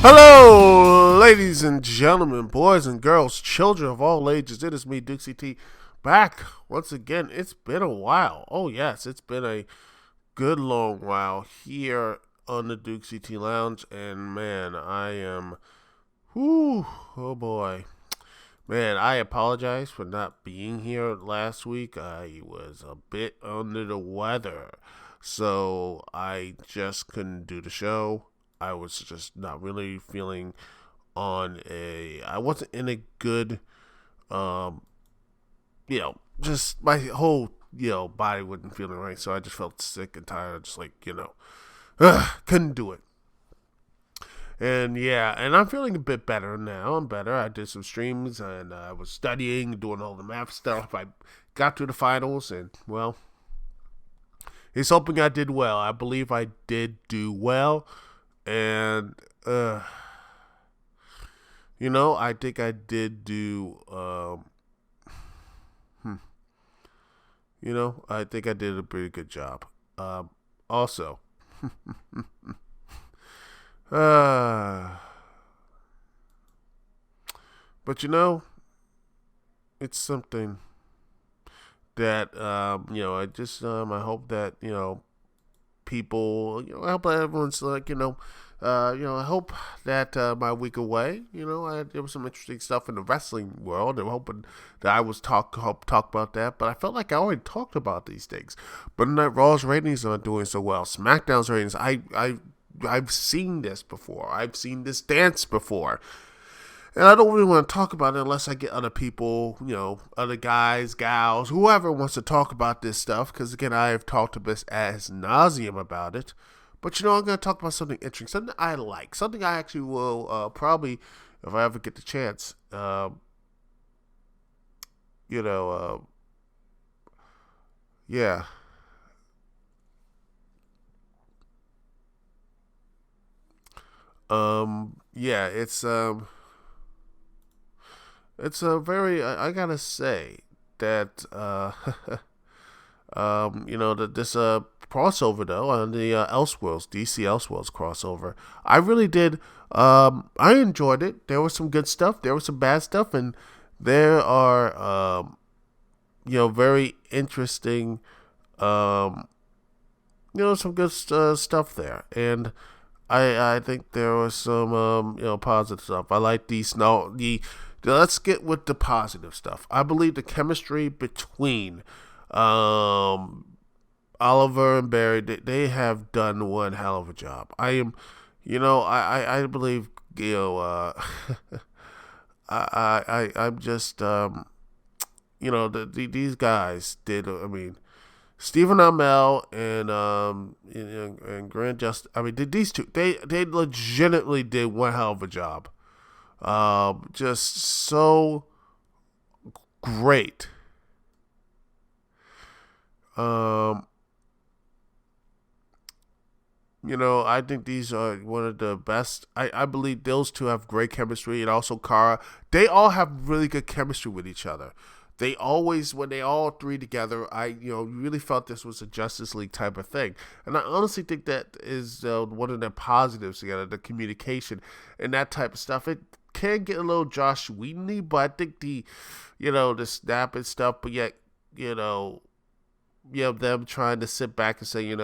Hello, ladies and gentlemen, boys and girls, children of all ages. It is me, Dukect, back once again. It's been a while. Oh, yes, it's been a good long while here on the Dukect Lounge. And, man, I am, oh, boy. Man, I apologize for not being here last week. I was a bit under the weather, so I just couldn't do the show. I was just not really feeling I wasn't in a good, just my whole, body wasn't feeling right. So I just felt sick and tired, just like, couldn't do it. And yeah, and I'm feeling a bit better now. I'm better. I did some streams and I was studying, doing all the math stuff. I got to the finals and, well, he's hoping I did well. I believe I did do well. And, I think I did do, I think I did a pretty good job. Also, but it's something that, I just, I hope that, people, I hope everyone's like, I hope that my week away, there was some interesting stuff in the wrestling world. I'm hoping that I was talk about that, but I felt like I already talked about these things. But Night Raw's ratings aren't doing so well. SmackDown's ratings, I've seen this before. I've seen this dance before. And I don't really want to talk about it unless I get other people, other guys, gals, whoever wants to talk about this stuff. Because, again, I have talked about this as nauseum about it. But, I'm going to talk about something interesting, something I like, something I actually will probably, if I ever get the chance, yeah. Yeah, it's a very, I gotta say that, that this crossover, though, on the Elseworlds, DC Elseworlds crossover, I really did, I enjoyed it. There was some good stuff, there was some bad stuff, and there are, very interesting, some good stuff there, and I think there was some, positive stuff. I like let's get with the positive stuff. I believe the chemistry between Oliver and Barry, they have done one hell of a job. I am, I believe, I'm just, these guys did. I mean, Stephen Amell and Grant Just. I mean, these two, they legitimately did one hell of a job. Just so great. I think these are one of the best. I believe those two have great chemistry, and also Kara. They all have really good chemistry with each other. They always, when they all three together, I really felt this was a Justice League type of thing. And I honestly think that is one of the positives together, the communication and that type of stuff. It can get a little Josh Whedon-y, but I think the snap and stuff, but yet, them trying to sit back and say,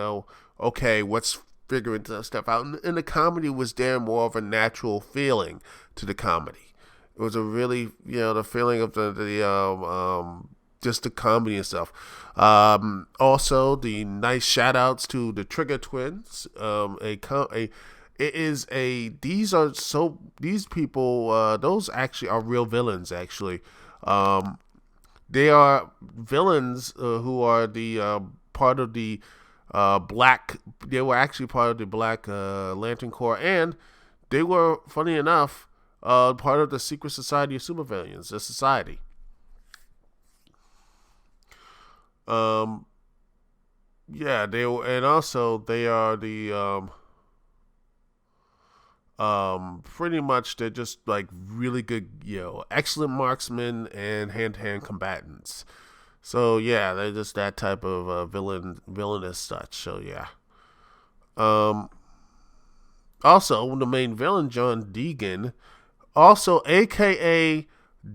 okay, let's figure this stuff out. And the comedy was there, more of a natural feeling to the comedy. It was a really, the feeling of the just the comedy and stuff. Also, the nice shout outs to the Trigger Twins. These people, those actually are real villains, actually. They are villains who are the part of the they were actually part of the Black Lantern Corps, and they were, funny enough, part of the Secret Society of Supervillains, the society. Um, yeah, and also they are the pretty much they're just like really good, excellent marksmen and hand-to-hand combatants. So yeah, they're just that type of villainous such. So yeah. Um, Also the main villain, John Deegan, also AKA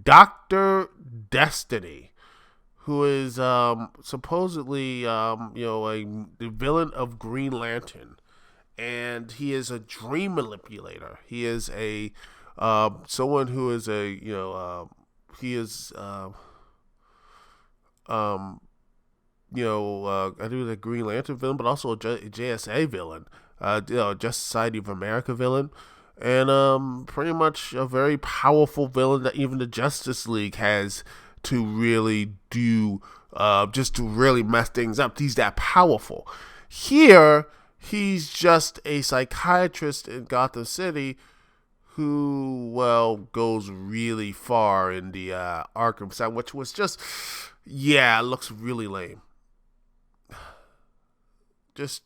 Doctor Destiny, who is supposedly the villain of Green Lantern, and he is a dream manipulator. He is a someone who is a he is um I do the Green Lantern villain, but also a JSA villain, Justice Society of America villain, and pretty much a very powerful villain that even the Justice League has to really do, just to really mess things up. He's that powerful. Here, he's just a psychiatrist in Gotham City who, well, goes really far in the Arkham side, which was just, yeah, it looks really lame. Just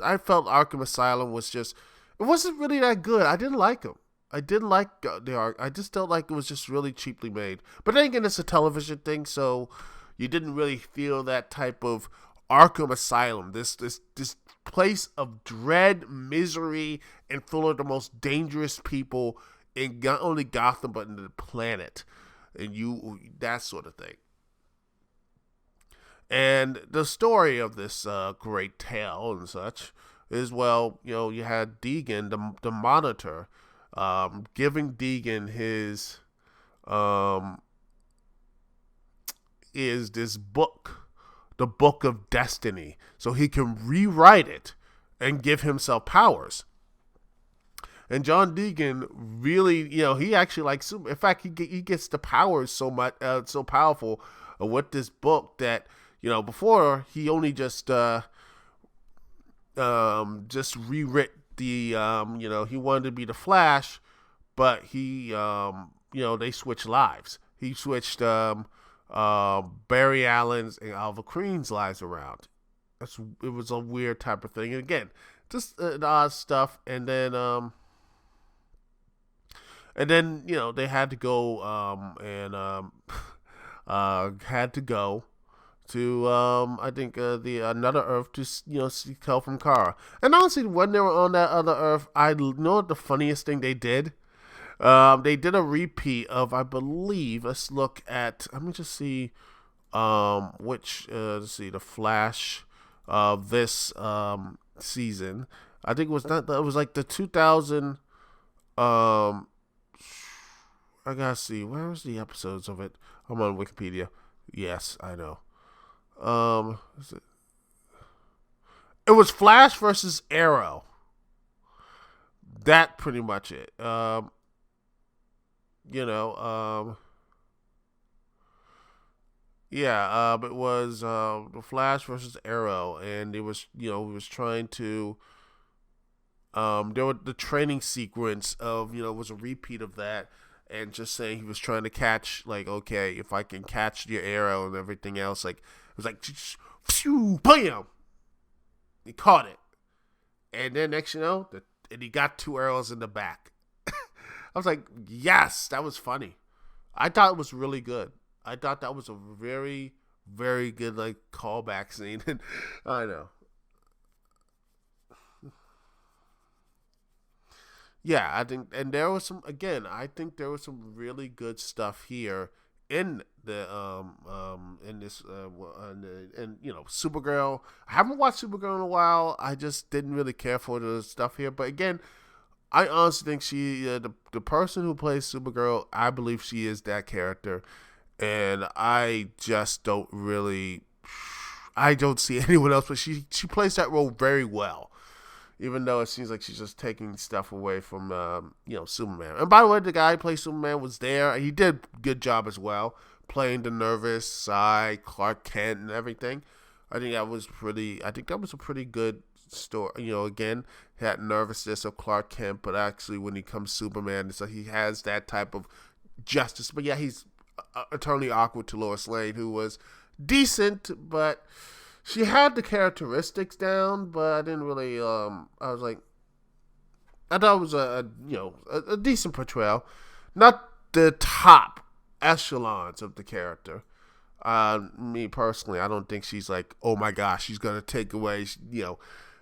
I felt Arkham Asylum was just, it wasn't really that good. I didn't like him. I didn't like the arc. I just felt like it was just really cheaply made. But then again, it's a television thing, so you didn't really feel that type of Arkham Asylum. This place of dread, misery, and full of the most dangerous people in not only Gotham but in the planet, and that sort of thing. And the story of this great tale and such is, well, you had Deegan, the Monitor, giving Deegan his is this book, the Book of Destiny, so he can rewrite it and give himself powers. And John Deegan really, he actually likes. In fact, he gets the powers so much, so powerful with this book that before he only just rewrit the he wanted to be the Flash, but he they switched lives. He switched Barry Allen's and Alva Queen's lives around. It was a weird type of thing, and again, just odd stuff. And then they had to go had to go to I think the another Earth to seek help from Kara. And honestly, when they were on that other Earth, I know the funniest thing they did. They did a repeat of, I believe. Let's look at. Let me just see. Which let's see, the Flash of this season. I think it was not. It was like the 2000. I gotta see. Where was the episodes of it? I'm on Wikipedia. Yes, I know. It was Flash versus Arrow. That pretty much it. It was the Flash versus Arrow, and it was it was trying to. There was the training sequence of was a repeat of that, and just saying he was trying to catch, like, okay, if I can catch your arrow and everything else, like it was like, phew, bam, he caught it, and then next and he got 2 arrows in the back. I was like, yes, that was funny. I thought it was really good. I thought that was a very, very good like callback scene. And I know. Yeah, I think, and there was some. Again, I think there was some really good stuff here in the in this and Supergirl. I haven't watched Supergirl in a while. I just didn't really care for the stuff here. But again, I honestly think she the person who plays Supergirl. I believe she is that character, and I just don't really. I don't see anyone else, but she plays that role very well. Even though it seems like she's just taking stuff away from, Superman. And by the way, the guy who plays Superman was there. He did a good job as well, playing the nervous side, Clark Kent, and everything. I think that was a pretty good story. Again, that nervousness of Clark Kent, but actually when he comes Superman, so he has that type of justice. But yeah, he's eternally awkward to Lois Lane, who was decent, but she had the characteristics down, but I didn't really. I was like, I thought it was a decent portrayal, not the top echelons of the character. Me personally, I don't think she's like, oh my gosh, she's gonna take away,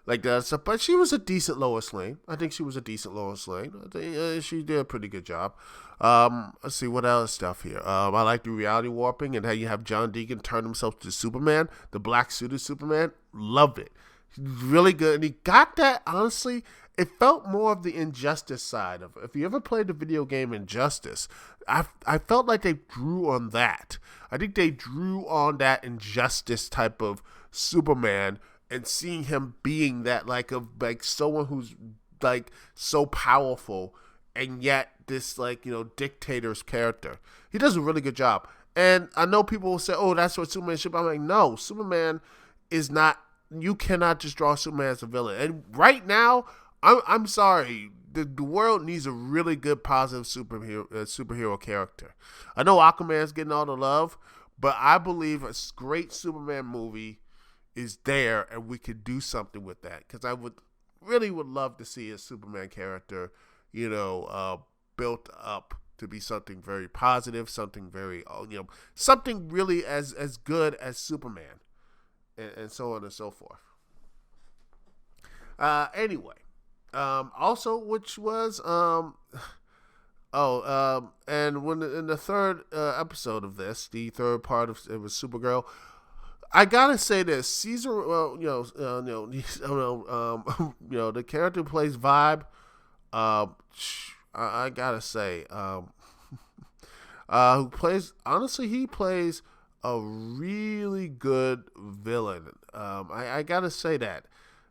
like that stuff. But she was a decent Lois Lane. I think she was a decent Lois Lane. I think she did a pretty good job. Let's see what else stuff here. I like the reality warping and how you have John Deacon turn himself to Superman, the black suited Superman. Loved it. Really good, and he got that. Honestly, it felt more of the Injustice side of it. If you ever played the video game Injustice, I felt like they drew on that. I think they drew on that Injustice type of Superman and seeing him being that like someone who's like so powerful and yet this dictator's character. He does a really good job. And I know people will say, oh, that's what Superman should be. I'm like, no, Superman is not. You cannot just draw Superman as a villain. And right now, I'm sorry, the world needs a really good positive superhero character. I know Aquaman's getting all the love, but I believe a great Superman movie is there, and we could do something with that. Because I would love to see a Superman character, built up to be something very positive, something very, something really as good as Superman. And so on and so forth. Anyway, also, which was and when in the third episode of this, the third part of it was Supergirl. I gotta say this, Caesar. The character who plays Vibe. I gotta say, who plays? Honestly, he plays a really good villain. I gotta say that.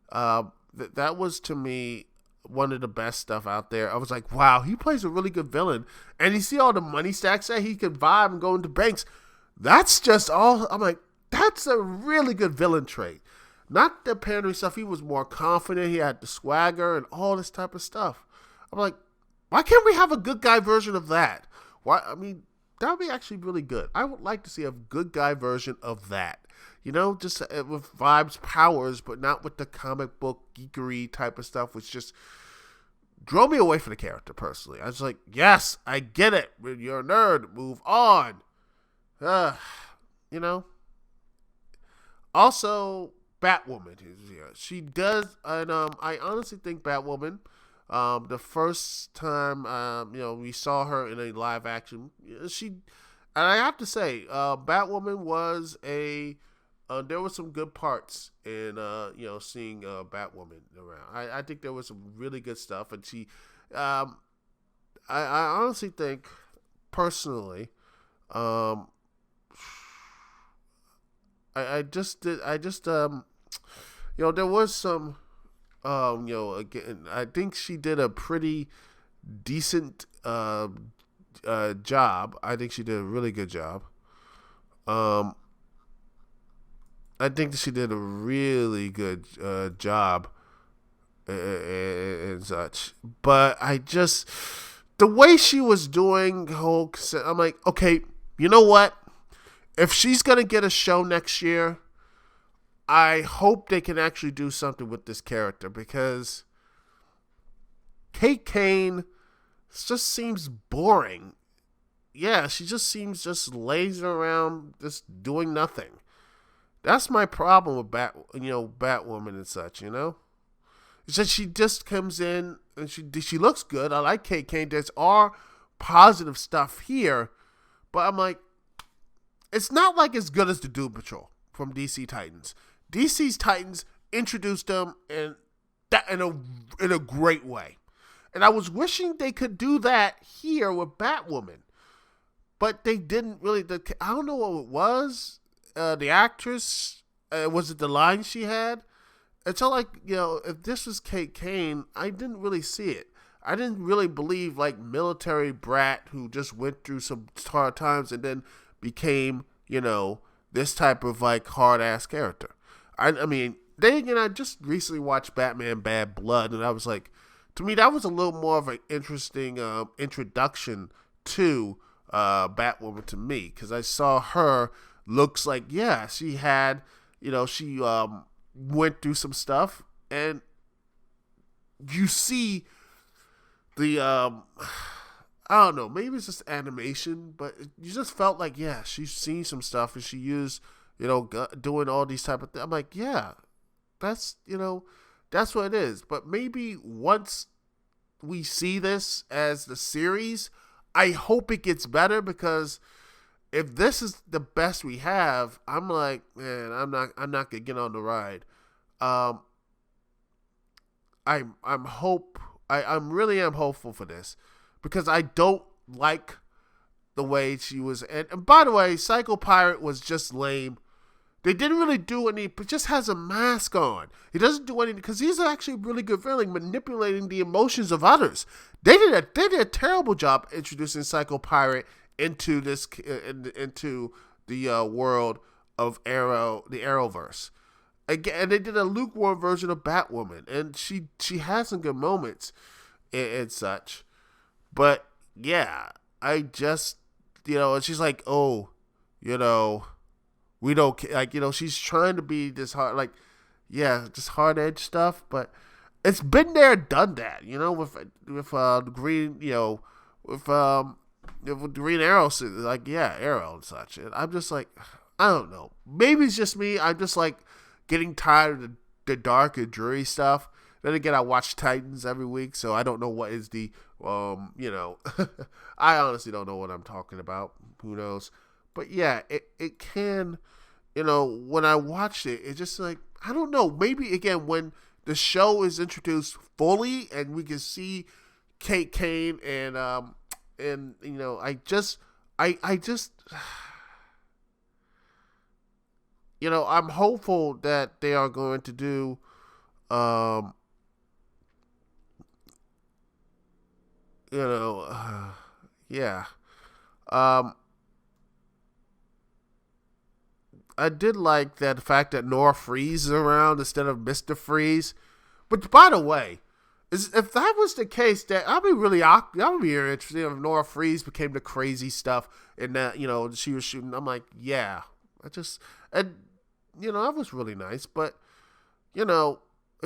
That was, to me, one of the best stuff out there. I was like, wow, he plays a really good villain. And you see all the money stacks that he could vibe and go into banks. That's just all. I'm like, that's a really good villain trait. Not the pandering stuff. He was more confident. He had the swagger and all this type of stuff. I'm like, why can't we have a good guy version of that? Why? I mean, that would be actually really good. I would like to see a good guy version of that. Just with Vibe's powers, but not with the comic book geekery type of stuff, which just drove me away from the character, personally. I was like, yes, I get it. You're a nerd. Move on. Also, Batwoman. She does, and I honestly think Batwoman, the first time, we saw her in a live action, and I have to say, Batwoman was there were some good parts in, seeing Batwoman around. I think there was some really good stuff, and she, I honestly think, personally, there was some, again, I think she did a pretty decent job. I think she did a really good job. I think she did a really good job and such. But the way she was doing the whole, I'm like, okay, you know what? If she's going to get a show next year, I hope they can actually do something with this character, because Kate Kane just seems boring. Yeah, she just seems just lazy around, just doing nothing. That's my problem with Batwoman and such, It's that she just comes in and she looks good. I like Kate Kane. There's all positive stuff here, but I'm like, it's not like as good as the Doom Patrol from DC Titans. DC's Titans introduced them in a great way, and I was wishing they could do that here with Batwoman, but they didn't really. I don't know what it was. The actress, was it the line she had? It's all like, if this was Kate Kane, I didn't really see it. I didn't really believe military brat who just went through some hard times and then became, this type of hard ass character. I mean, then again, I just recently watched Batman Bad Blood, and I was like, to me, that was a little more of an interesting introduction to Batwoman to me, because I saw her looks like, yeah, she had, she went through some stuff, and you see the I don't know, maybe it's just animation, but you just felt like, yeah, she's seen some stuff, and she used, doing all these type of things. I'm like, yeah, that's, that's what it is. But maybe once we see this as the series, I hope it gets better, because if this is the best we have, I'm like, man, I'm not gonna get on the ride. I really am hopeful for this, because I don't like the way she was. And by the way, Psycho Pirate was just lame. They didn't really do any, but just has a mask on. He doesn't do anything, because he's actually a really good villain, manipulating the emotions of others. They did a terrible job introducing Psycho Pirate into this into the world of the Arrowverse. Again, and they did a lukewarm version of Batwoman, and she has some good moments and such. But yeah, I just, and she's like, oh, we don't, like, she's trying to be this hard, like, yeah, just hard edge stuff, but it's been there, done that, with Green, with Green Arrow, like, yeah, Arrow and such. And I'm just like, I don't know. Maybe it's just me. I'm just like getting tired of the dark and dreary stuff. Then again, I watch Titans every week, so I don't know what is the, I honestly don't know what I'm talking about. Who knows? But yeah, it can, when I watched it, it's just like, I don't know. Maybe, again, when the show is introduced fully and we can see Kate Kane and I just I'm hopeful that they are going to do yeah. I did like that, the fact that Nora Freeze is around instead of Mr. Freeze. But by the way, if that was the case, that I'd be really interested if Nora Freeze became the crazy stuff and that, she was shooting. I'm like, yeah. That was really nice. But, it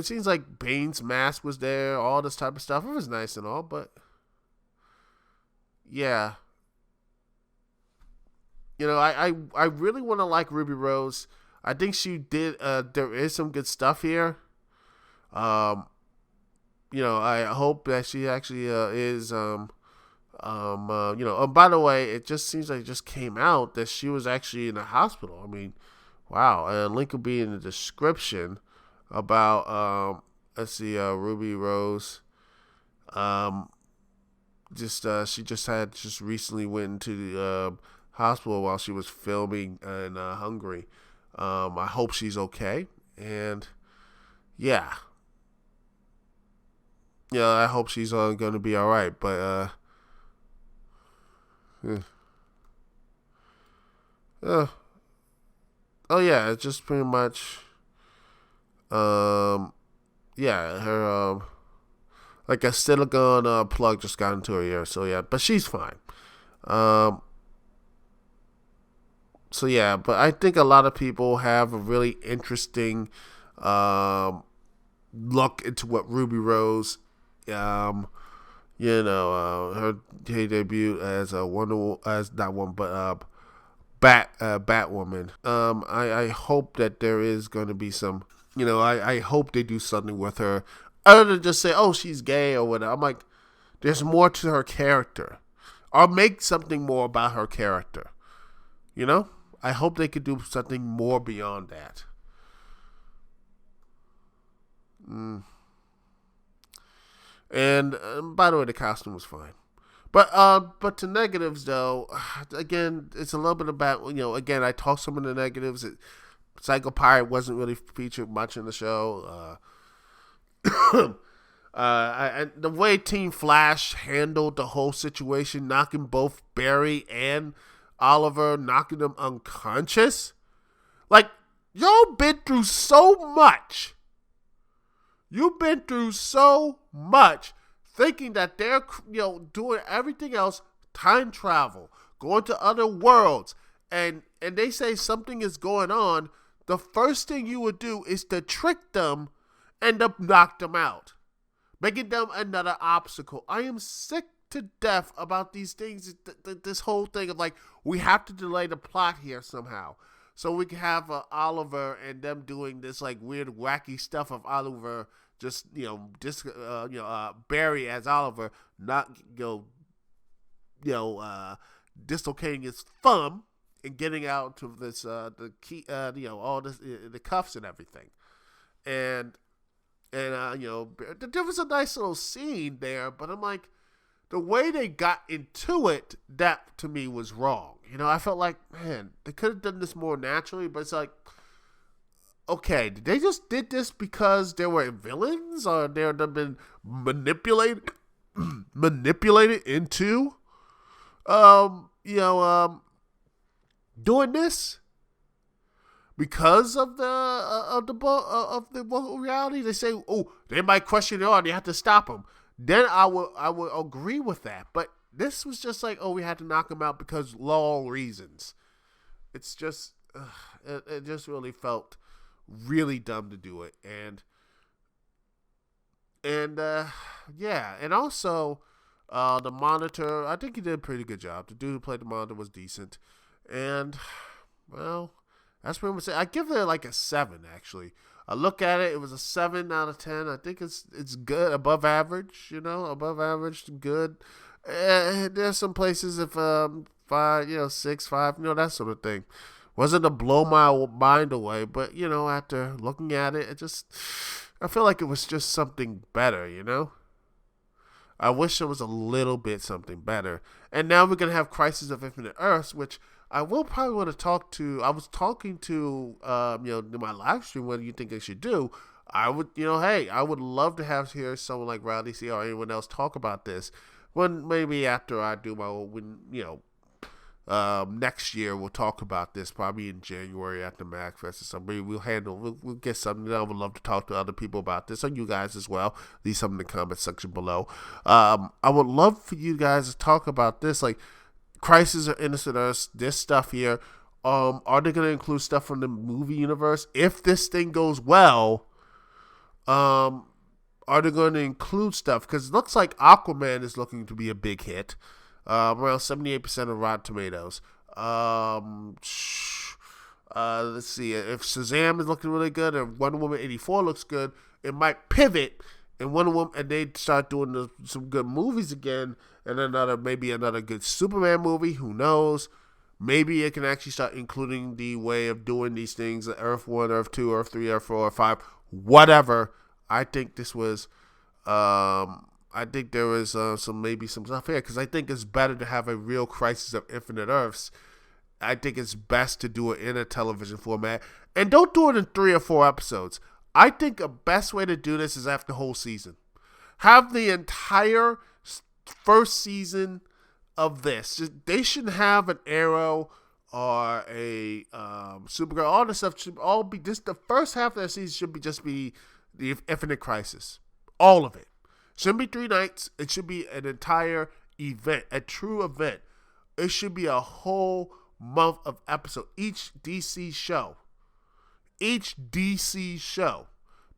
seems like Bane's mask was there, all this type of stuff. It was nice and all, but yeah. I really want to like Ruby Rose. I think she did. There is some good stuff here. I hope that she actually is. By the way, it just seems like it just came out that she was actually in the hospital. I mean, wow. And link will be in the description about. Let's see, Ruby Rose. She just recently went into the hospital while she was filming in Hungary. I hope she's okay, and yeah, I hope she's going to be all right. But oh yeah, it's just pretty much her like a silicone plug just got into her ear. So yeah, but she's fine. So yeah, but I think a lot of people have a really interesting look into what Ruby Rose, her debut as Batwoman. I hope that there is going to be some, I hope they do something with her other than just say, oh, she's gay or whatever. I'm like, there's more to her character, or make something more about her character. I hope they could do something more beyond that. And by the way, the costume was fine. But to negatives though, again, it's a little bit about, again, I talked some of the negatives. Psycho Pirate wasn't really featured much in the show. And the way Team Flash handled the whole situation, knocking both Barry and Oliver, knocking them unconscious. Like, y'all been through so much. You've been through so much, thinking that they're, doing everything else, time travel, going to other worlds, and and they say something is going on, the first thing you would do is to trick them and to knock them out, making them another obstacle. I am sick to death about these things, this whole thing of like, we have to delay the plot here somehow. So we can have Oliver and them doing this like weird, wacky stuff of Oliver just, Barry as Oliver, not, dislocating his thumb and getting out to this, the key, all this, the cuffs and everything. And there was a nice little scene there, but I'm like, the way they got into it, that to me was wrong. I felt like, man, they could have done this more naturally, but it's like, okay, they just did this because they were villains, or they've been manipulated into, doing this because of the reality. They say, oh, they might question it on. You have to stop them. Then I would agree with that. But this was just like, oh, we had to knock him out because law reasons. It's just, it just really felt really dumb to do it. And also, the Monitor, I think he did a pretty good job. The dude who played the Monitor was decent. And, well, that's pretty much it. I give it like a 7, actually. I look at it, it was a 7 out of 10. I think it's good, above average, above average, good. There's some places if 5, 6, 5, that sort of thing. Wasn't to blow my mind away, but after looking at it, I feel like it was just something better, I wish there was a little bit something better. And now we're gonna have Crisis of Infinite Earths, which I will probably want to talk to. I was talking to, my live stream. What do you think I should do? I would, hey, I would love to hear someone like Riley C or anyone else talk about this. When maybe after I do next year we'll talk about this, probably in January after MagFest or something. We'll get something. I would love to talk to other people about this, or you guys as well. Leave something in the comment section below. I would love for you guys to talk about this, like Crisis of Infinite Earths, this stuff here. Are they going to include stuff from the movie universe? If this thing goes well, are they going to include stuff? Because it looks like Aquaman is looking to be a big hit. Around 78% of Rotten Tomatoes. Let's see. If Shazam is looking really good and Wonder Woman 84 looks good, it might pivot and Wonder Woman, and they start doing some good movies again, and maybe another good Superman movie. Who knows? Maybe it can actually start including the way of doing these things: Earth 1, Earth 2, Earth 3, Earth 4, Earth 5, whatever. I think this was. I think there was some stuff here, because I think it's better to have a real Crisis of Infinite Earths. I think it's best to do it in a television format, and don't do it in 3 or 4 episodes. I think the best way to do this is after the whole season. Have the entire first season of this. They should have an Arrow or a Supergirl. All this stuff should all be just the first half of that season should be the Infinite Crisis. All of it. Shouldn't be 3 nights. It should be an entire event, a true event. It should be a whole month of episode. Each DC show.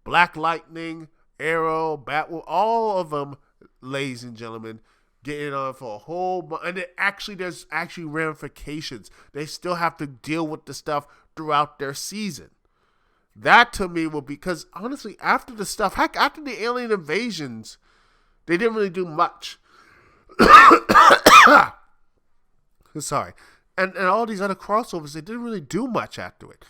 Black Lightning, Arrow, Batwoman, all of them, ladies and gentlemen, getting on for a whole month. And there's actually ramifications. They still have to deal with the stuff throughout their season. That to me will be, because honestly, after the stuff, after the alien invasions, they didn't really do much. Sorry. And all these other crossovers, they didn't really do much after it.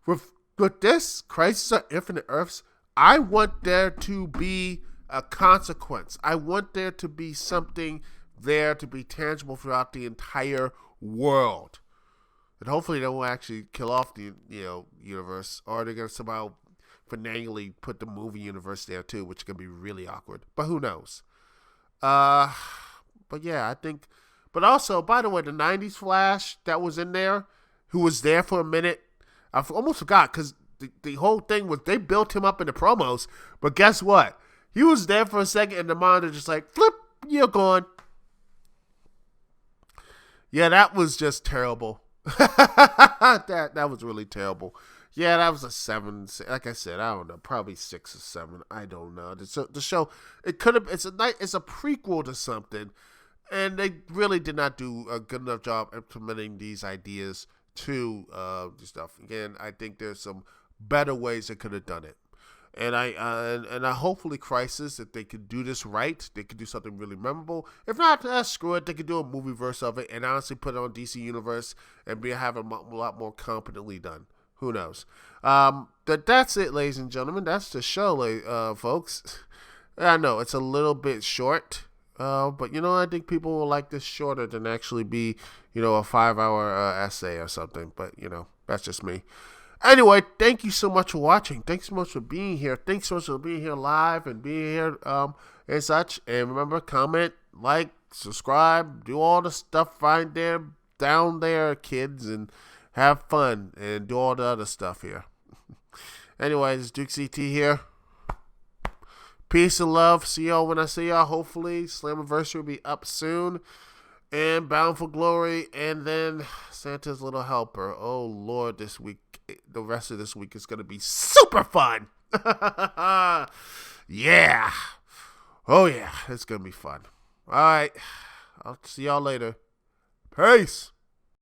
With this, Crisis of Infinite Earths, I want there to be a consequence. I want there to be something there to be tangible throughout the entire world. And hopefully they won't actually kill off the universe, or they're going to somehow finally put the movie universe there too, which is going to be really awkward. But who knows? But yeah, I think. But also, by the way, the 90s Flash that was in there, who was there for a minute, I almost forgot, because the whole thing was they built him up in the promos. But guess what? He was there for a second, and the Monitor just like, flip, you're gone. Yeah, that was just terrible. That was really terrible. Yeah, that was a 7. Like I said, I don't know, probably 6 or 7. I don't know. The show, it could have. It's a prequel to something, and they really did not do a good enough job implementing these ideas to the stuff. Again, I think there's some better ways they could have done it. And I hopefully Crisis, if they could do this right, they could do something really memorable. If not, screw it. They could do a movie verse of it and honestly put it on DC Universe and have it a lot more competently done. Who knows? That's it, ladies and gentlemen. That's the show, folks. I know it's a little bit short, but I think people will like this shorter than actually be, a 5-hour essay or something. But that's just me. Anyway, thank you so much for watching. Thanks so much for being here. Thanks so much for being here live and being here and such. And remember, comment, like, subscribe, do all the stuff right there, down there, kids, and have fun and do all the other stuff here. Anyways, Dukect CT here. Peace and love. See y'all when I see y'all. Hopefully, Slammiversary will be up soon. And Bound for Glory. And then Santa's Little Helper. Oh, Lord, this week. The rest of this week is going to be super fun. Yeah. Oh, yeah. It's going to be fun. All right. I'll see y'all later. Peace.